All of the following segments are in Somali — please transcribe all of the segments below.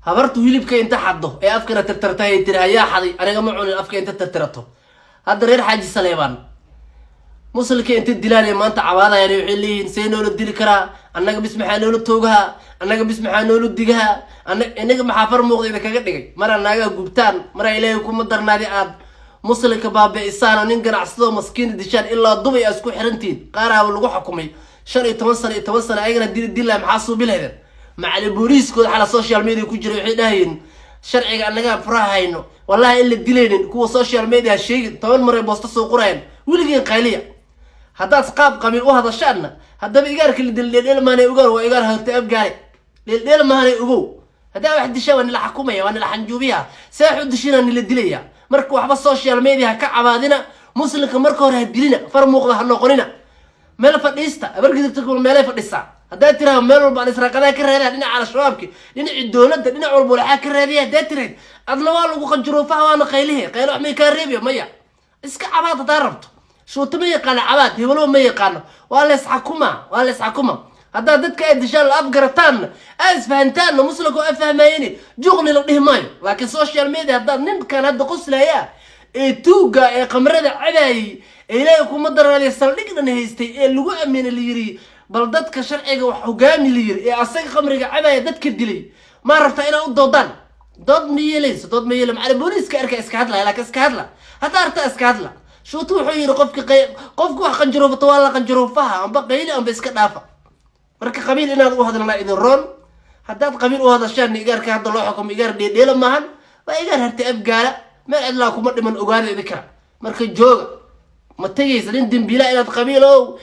habartu hilibka inta xaddo ee afkana tartartay tiraha yaa xaday aniga ma cunin afka inta tartarato hadda reer xaaji Saleebaan muslimiinta inta dilaan maanta cawaadayaan waxay leeyihiin seenoo la dili karaa annaga bismaxa loo toogaha annaga bismaxa loo digaha anaga maxaa far muuqda kaga dhigay mar annaga gubtaan mar ilaahay kuma darnaadi aad muslimka baabi'isaan nin ganacsado maskiin dishaan ilaa dubay isku xirantiin qaaraha lagu xukumay 15 sano 10 sano ayagana dilaa maxaa soo bilaydeen macali booliiskooda xala social media ku jira waxay dhahayn sharciga annaga farahayno wallahi illa dilaynin kuwa social media sheegay 10 mar ay boosto soo qorayeen wiligeen qayliya haddaad qaab qabiil u hadashaana haddaba igaarka dheel maanay ugaar waa igaar harta abgaay dheel maanay ugu hadaa wax disha waan la xukumaya waan la xanjuubiya saaxu dishina la dilaya marka waxba social media ka cabaadina muslimka marka hore dilina far muuqda ha noqonina meel fadhiista abargidta ku meel fadhisa hadaa tiraa meel walba israaqada ka reeraa dhinaca ala shabaabki dhinaca dawladda dhinaca walba waxa ka reeriya hadaa tiraa adna waa lagu qanjiro fahawana qaylihi qaylo wax may ka reebiyo maya iska cabaad darabto شو تمي قال عباد هبلو مي قال ولا يسحكما هذا دتك ادشال افقرتان اسفهنتان مسلكو افهميني جوغني لديه ماي لكن سوشيال ميديا هذا نين كان هذا قصلا يا توغا قمرده عباي اليكم مدر لي سلدقنا هيستي لو امين اللي يري بل ددك شرعيغا wax hogaami li yiri asaga qamriga cabay dadka dilay ma rabta inaa u doodaan dood miyeelis dood miyeelim على booliiska arka iska hadla laakiin iska hadla hada arta iska hadla شو تروحوا يرقفك قفك واحد قنجرو بطوال قنجرو فها ام بقيل ام بس كدافه marka qabiil inaad u hadalna idin roon hadaad qabiil u hadashaan igarka hada loo xukum igar dheedheel maahan waa igar hartay afgaala ma cidla kuma dhiman ogaada idinka marka jooga ma tagaysa in dambiila inaad qabiil oo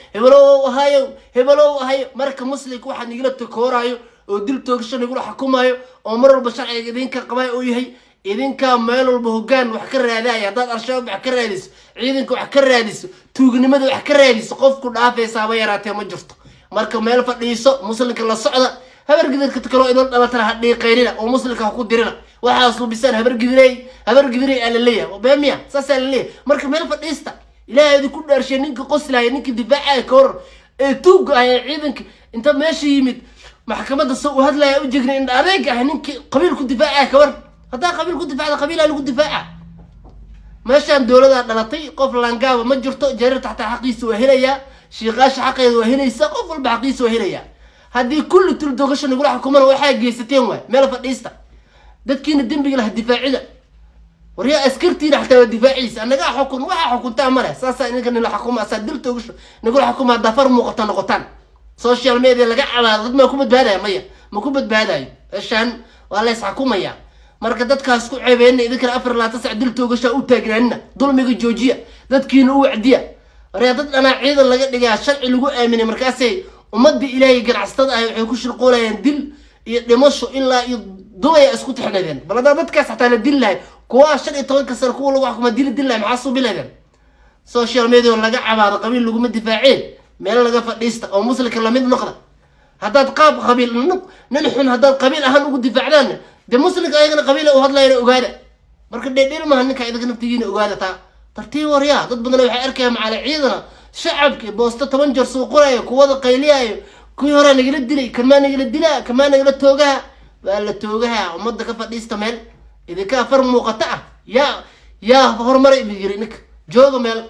hebelo hayo marka muslimku waxa nigala takoorayo oo dil toogshan igu xukumayo oo mar walba sharciga idinka qabay oo yahay idinka meel walba hogaan wax ka raadaya hadaad arshaab wax ka raadiso ciidanka wax ka raadiso tuugnimada wax ka raadiso qofku dhaafaysa ba yaraatay ma jirto marka meel fadhiiso muslimka la socda habar gidirka kale idin dhalatana hadii qeyrina oo muslimka ku dirina waxa soo bisan habar gidiray alaleeya oo beemiya saasaleeya marka meel fadhiista ilaahay ku dhaarshay ninka qoslaya ninka difaaca ka hor ee tuuga ay ciidanka inta meesha yimid maxkamadda soo hadlaya u jigrin in adeeg ah ninka qabiil ku difaaca ka war هذا قبيل كنت دفاع قبيله اللي كنت دفاع ماشي دولة دلتي قف لانقاوة ما جرتو جرير تحت حقيس وهليا شيغاش حقيس وهليا سقف البحقيس وهليا هذه كل تلدوغش نقول حكومة وحاجة جيستين وين مالا فديستا دتكين الدين بيقول الدفاعي ده وريا اسكرتي حتى الدفاعي انا قاعد حكم واحد حكم تامره اساسا ان الحكومه اسدلتوغش نقول حكومه دفر مقطن نقطان سوشيال ميديا لقى على ضد ما كنت بهدايا مية ما كنت بهدايا عشان ولا يسحكومه يا marka dadkaas ku ceebeena idinka 4 dil toogasha u taagnaana dulmiga joojiya dadkiina u wacdiya reedad ana ciidan laga dhigay sharci lagu aaminay markaasay umada ilaahay ganacsada ay waxay ku shirqoolayeen dil iyo dhimasho ilaa iyo dubay isku tixnaadeen balada dadkaas xataa la dillahay kuwa 15 sano kuwa lagu xukuma dillahay maxaa soo bilaadeen social media laga cabaado qabiil lagu difaaceen meel laga fadhiista oo muslimka la mid noqda hadaad qaab qabiil nilxun hadaad qabiil ahaan ugu difaacdaan de muslimka ayagana qabiila u hadlayna ogaada marka dheedheel ma ninka idinka naftigiina ogaada tartiib wariya dad badan waxay arkayaan macal ciidana shacabka boosto 10 jeer soo qorayo kuwada qayliyayo kuwii hore nagala dilay kamaan nagala dilaa kamaan nagala toogaha waa la toogaha umada ka fadhiista meel idinka far muuqata ya horumar idin yiri ninka jooga meel